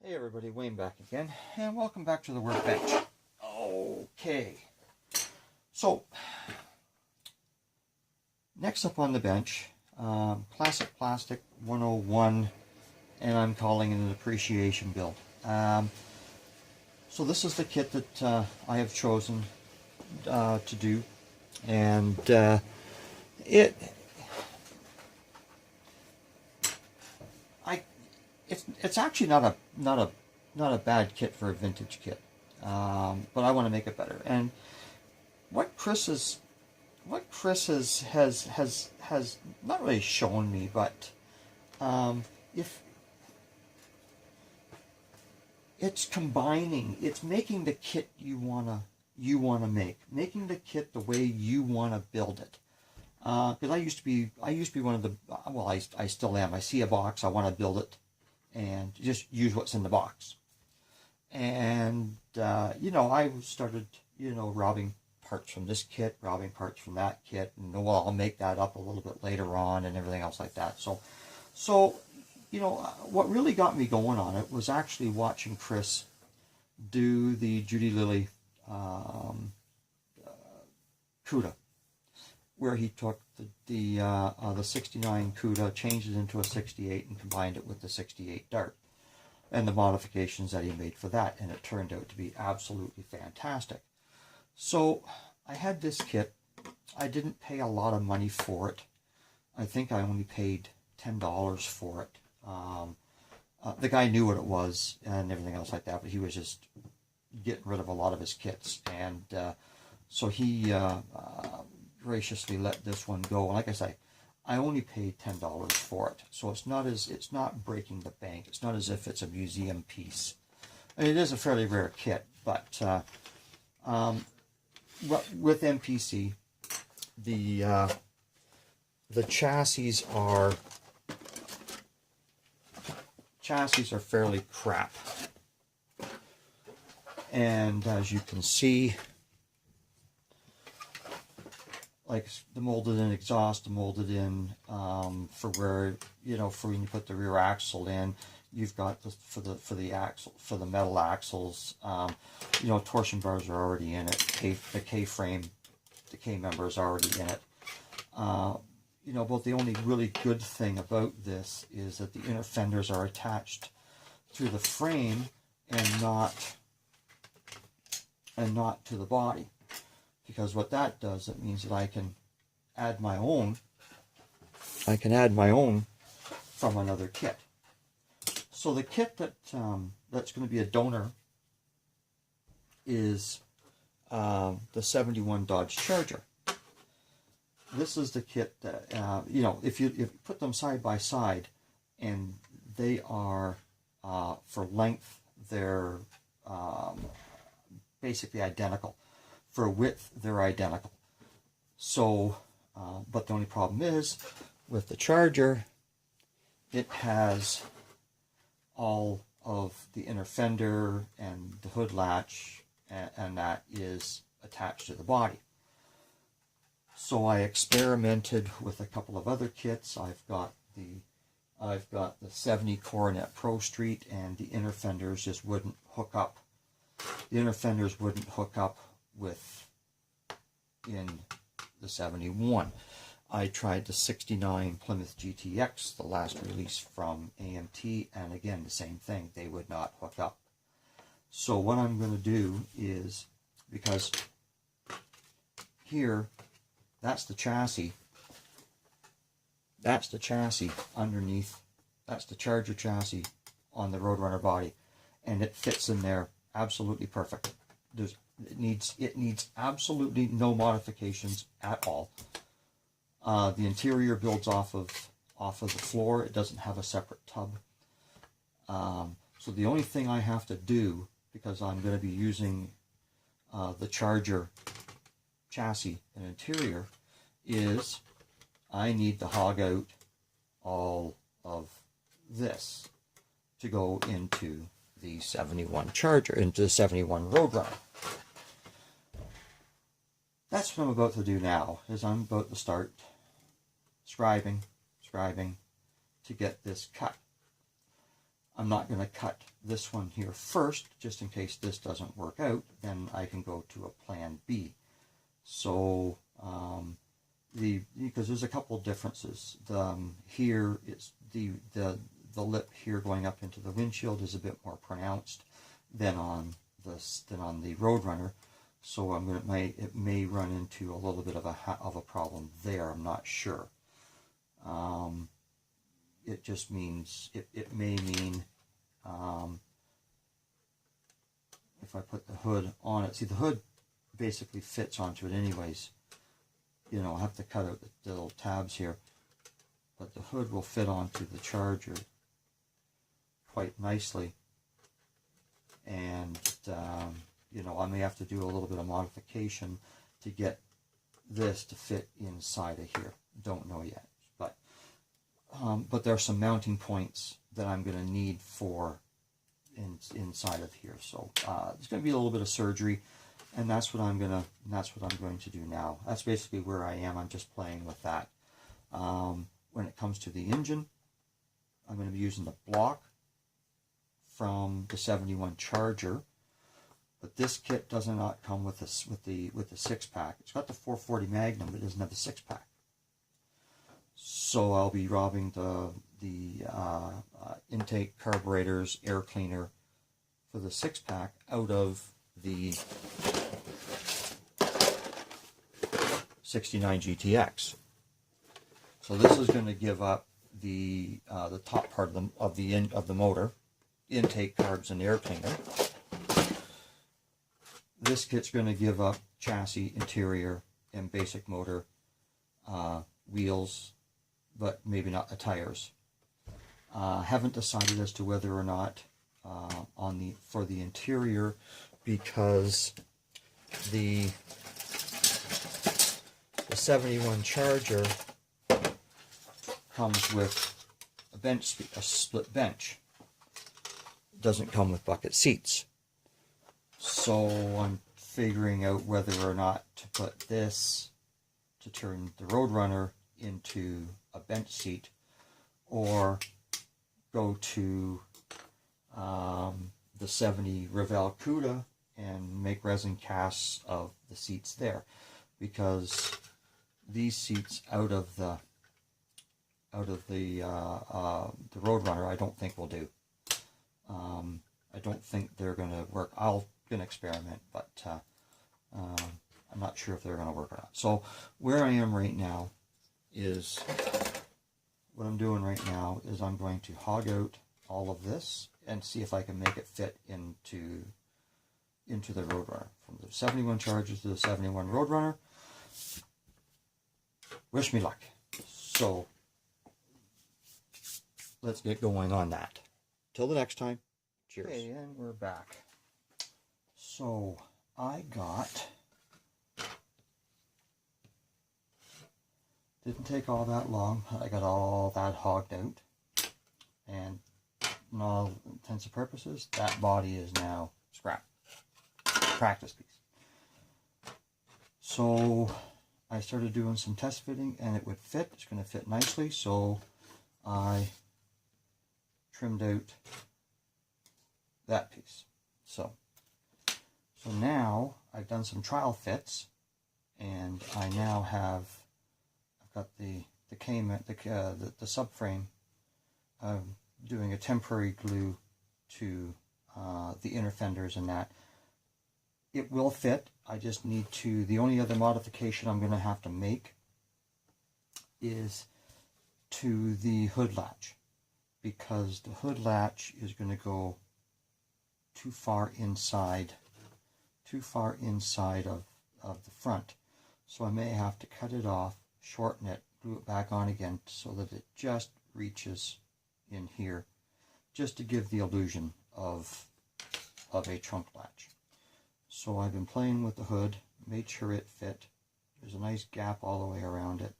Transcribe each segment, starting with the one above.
Hey everybody, Wayne back again, and welcome back to the workbench. Okay, so next up on the bench, Classic Plastic 101, and I'm calling it an appreciation build. So this is the kit that I have chosen to do, and it's actually not a bad kit for a vintage kit, but I want to make it better. And what Chris has not really shown me, but if it's combining, it's making the kit you wanna make, making the kit the way you wanna build it. Because I used to be one of the, well, I still am. I see a box, I want to build it and just use what's in the box. And I started robbing parts from this kit, robbing parts from that kit, and well, I'll make that up a little bit later on and everything else like that. So what really got me going on it was actually watching Chris do the Judy Lilly CUDA, where he took the 69 CUDA, changed it into a 68, and combined it with the 68 Dart, and the modifications that he made for that, and it turned out to be absolutely fantastic. So I had this kit. I didn't pay a lot of money for it. I think I only paid $10 for it. The guy knew what it was and everything else like that, but he was just getting rid of a lot of his kits, and so he graciously let this one go. And like I say, I only paid $10 for it, so it's not breaking the bank. It's not as if it's a museum piece. I mean, it is a fairly rare kit, but with MPC, the chassis are fairly crap, and as you can see, like the molded in exhaust, the molded in for where for when you put the rear axle in, you've got for the metal axles, torsion bars are already in it. The K-frame, the K-member is already in it. But the only really good thing about this is that the inner fenders are attached to the frame and not to the body. Because what that does, it means that I can add my own. From another kit. So the kit that's going to be a donor is the 71 Dodge Charger. This is the kit that if you put them side by side, and they are for length, they're basically identical. For width, they're identical. So, but the only problem is, with the Charger, it has all of the inner fender and the hood latch, and that is attached to the body. So I experimented with a couple of other kits. I've got the 70 Coronet Pro Street, and the inner fenders just wouldn't hook up. The inner fenders wouldn't hook up in the 71. I tried the 69 Plymouth GTX, the last release from AMT, and again the same thing, they would not hook up. So what I'm going to do is, because here, that's the chassis underneath, that's the Charger chassis on the Roadrunner body, and it fits in there absolutely perfect. It needs absolutely no modifications at all. The interior builds off of the floor. It doesn't have a separate tub. So the only thing I have to do, because I'm going to be using the Charger chassis and interior, is I need to hog out all of this to go into the 71 Charger, into the 71 Roadrunner. That's what I'm about to do now, is I'm about to start scribing to get this cut. I'm not going to cut this one here first, just in case this doesn't work out. Then I can go to a plan B. So because there's a couple of differences. Here it's the lip here going up into the windshield is a bit more pronounced than on the Roadrunner. So it may run into a little bit of a problem there. I'm not sure. It just means it may mean if I put the hood on it. See, the hood basically fits onto it anyways. You know, I'll have to cut out the little tabs here, but the hood will fit onto the Charger quite nicely. And you know, I may have to do a little bit of modification to get this to fit inside of here. Don't know yet, but there are some mounting points that I'm going to need for inside of here. So there's going to be a little bit of surgery, and that's what I'm going to do now. That's basically where I am. I'm just playing with that. When it comes to the engine, I'm going to be using the block from the 71 Charger, but this kit does not come with the 6-pack. It's got the 440 Magnum, but it doesn't have the 6-pack. So I'll be robbing the intake carburetors, air cleaner for the 6-pack out of the 69 GTX. So this is going to give up the top part of the motor, intake carbs and air cleaner. This kit's going to give up chassis, interior, and basic motor, wheels, but maybe not the tires. Haven't decided as to whether or not for the interior, because the 71 Charger comes with a split bench. It doesn't come with bucket seats. So I'm figuring out whether or not to put this to turn the Roadrunner into a bench seat, or go to the 70 Revell CUDA and make resin casts of the seats there, because these seats out of the Roadrunner I don't think will do. I don't think they're going to work. I'm going to experiment, but I'm not sure if they're going to work or not. So where I am right now is, what I'm doing right now is I'm going to hog out all of this and see if I can make it fit into the Roadrunner. From the 71 Charger to the 71 Roadrunner. Wish me luck. So let's get going on that. Till the next time, cheers. Okay, and we're back. So I got, didn't take all that long. I got all that hogged out, and in all intents and purposes, that body is now scrap, practice piece. So I started doing some test fitting, and it would fit. It's going to fit nicely, so I trimmed out that piece. So now I've done some trial fits, and I now have, I've got the subframe, doing a temporary glue to the inner fenders and that. It will fit. I just need to, the only other modification I'm going to have to make is to the hood latch, because the hood latch is going to go too far inside of the front. So I may have to cut it off, shorten it, glue it back on again so that it just reaches in here, just to give the illusion of a trunk latch. So I've been playing with the hood, made sure it fit. There's a nice gap all the way around it,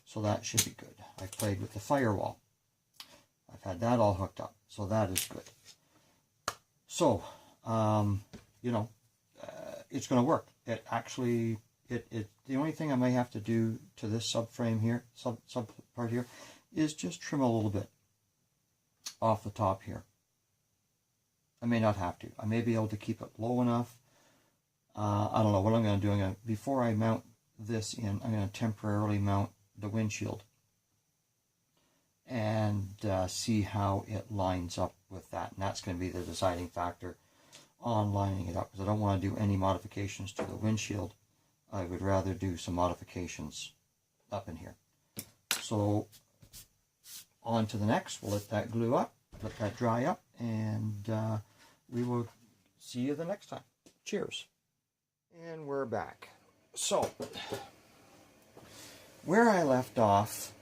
so that should be good. I've played with the firewall. I've had that all hooked up, so that is good. So, you know, it's going to work. It actually, the only thing I may have to do to this subframe here, sub part here, is just trim a little bit. off the top here. I may not have to. I may be able to keep it low enough. I don't know what I'm going to do. Before I mount this in, I'm going to temporarily mount the windshield and see how it lines up with that. And that's going to be the deciding factor on lining it up, because I don't want to do any modifications to the windshield. I would rather do some modifications up in here. So on to the next. We'll let that glue up, let that dry up, and we will see you the next time. Cheers. And we're back. So, where I left off,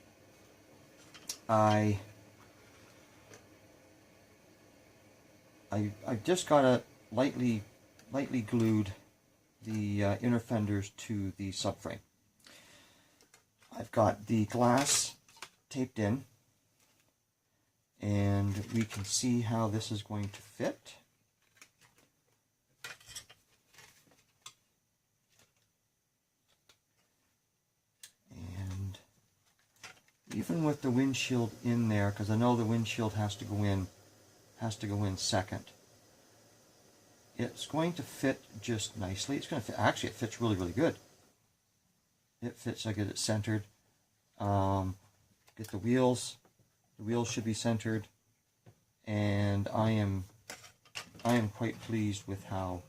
I just got a lightly glued the inner fenders to the subframe. I've got the glass taped in, and we can see how this is going to fit. And even with the windshield in there, because I know the windshield has to go in second, it's going to fit just nicely. It's going to fit, actually it fits really, really good. It fits, I get it centered. Get the wheels should be centered, and I am quite pleased with how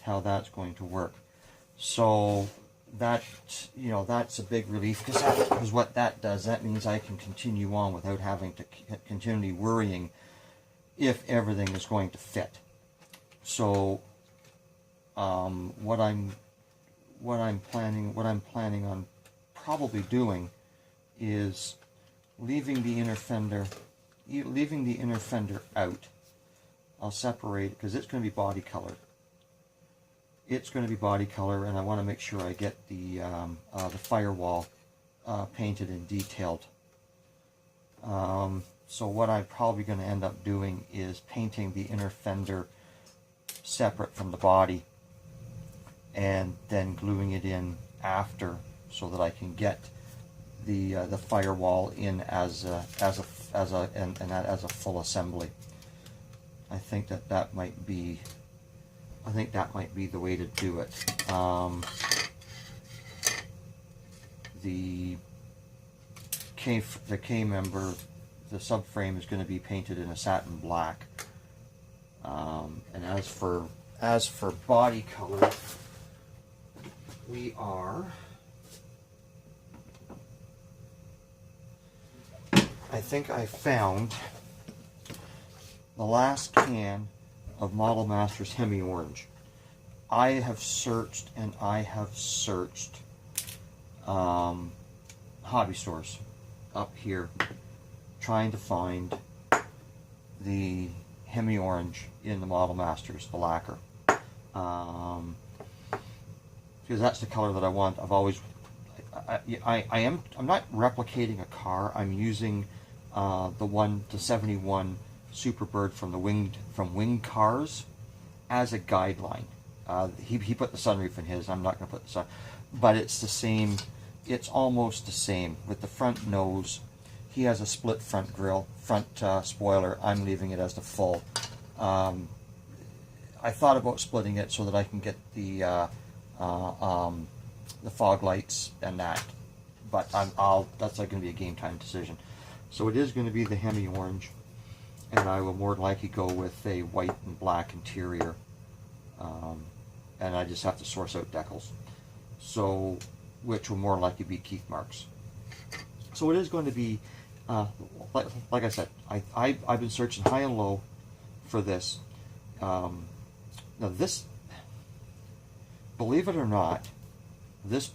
that's going to work. So that, you know, that's a big relief, because what that does, that means I can continue on without having to continually worrying if everything is going to fit. So what I'm planning on probably doing is leaving the inner fender out. I'll separate, because it's going to be body colored. It's going to be body color, and I want to make sure I get the firewall painted and detailed. So what I'm probably going to end up doing is painting the inner fender separate from the body, and then gluing it in after, so that I can get the firewall in as a full assembly. I think that might be the way to do it. The K member, the subframe, is going to be painted in a satin black. And as for body color, I think I found the last can of Model Masters Hemi Orange. I have searched and I have searched hobby stores up here trying to find the Hemi Orange in the Model Masters, the lacquer. Because that's the color that I want. I'm not replicating a car. I'm using the 71 Superbird from Winged Cars as a guideline. He put the sunroof in his. I'm not going to put the sun, but it's the same. It's almost the same with the front nose. He has a split front grille, front spoiler. I'm leaving it as the full. I thought about splitting it so that I can get the fog lights and that, but that's going to be a game time decision. So it is going to be the Hemi Orange, and I will more likely go with a white and black interior, and I just have to source out decals, so which will more likely be Keith marks. So it is going to be, like I said, I've been searching high and low for this. Now this, believe it or not, this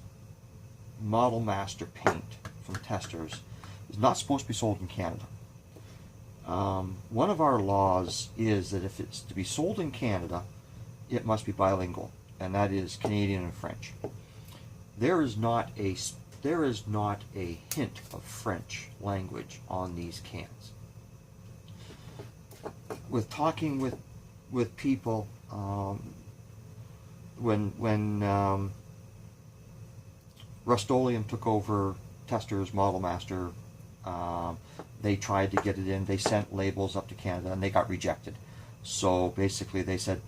Model Master paint from Testers is not supposed to be sold in Canada. One of our laws is that if it's to be sold in Canada, it must be bilingual, and that is Canadian and French. There is not a hint of French language on these cans. With talking with people, when Rust-Oleum took over Testers Model Master They tried to get it in. They sent labels up to Canada and they got rejected. So basically they said,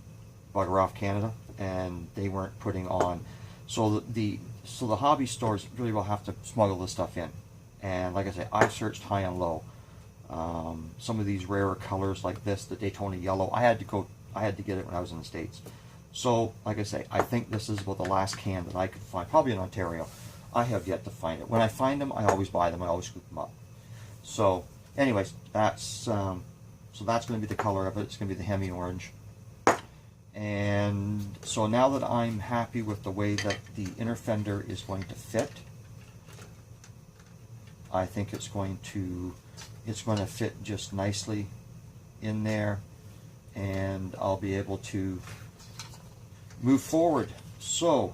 bugger off Canada, and they weren't putting on. So the hobby stores really will have to smuggle this stuff in. And like I say, I've searched high and low. Some of these rarer colors like this, the Daytona yellow, I had to get it when I was in the States. So like I say, I think this is about the last can that I could find, probably in Ontario. I have yet to find it. When I find them, I always buy them. I always scoop them up. So anyways, that's going to be the color of it. It's going to be the Hemi orange. And so now that I'm happy with the way that the inner fender is going to fit, I think it's going to fit just nicely in there, and I'll be able to move forward. So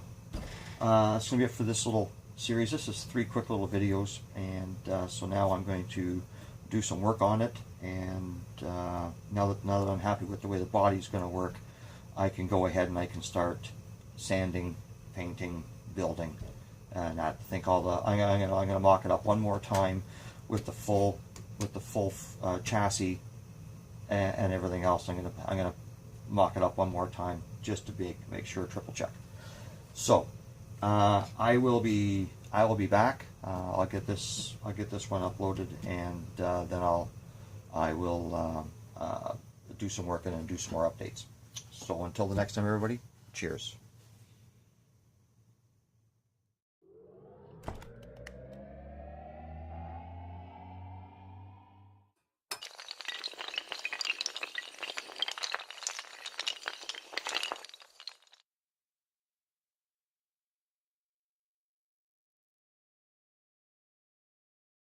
that's going to be it for this little series. This is 3 quick little videos, and so now I'm going to do some work on it, and now that I'm happy with the way the body's going to work, I can go ahead and I can start sanding, painting, building, and I think I'm gonna mock it up one more time with the full chassis and everything else. I'm gonna mock it up one more time just to make sure, triple check. So I will be back. I'll get this one uploaded, and then I will do some work and then do some more updates. So until the next time, everybody, cheers.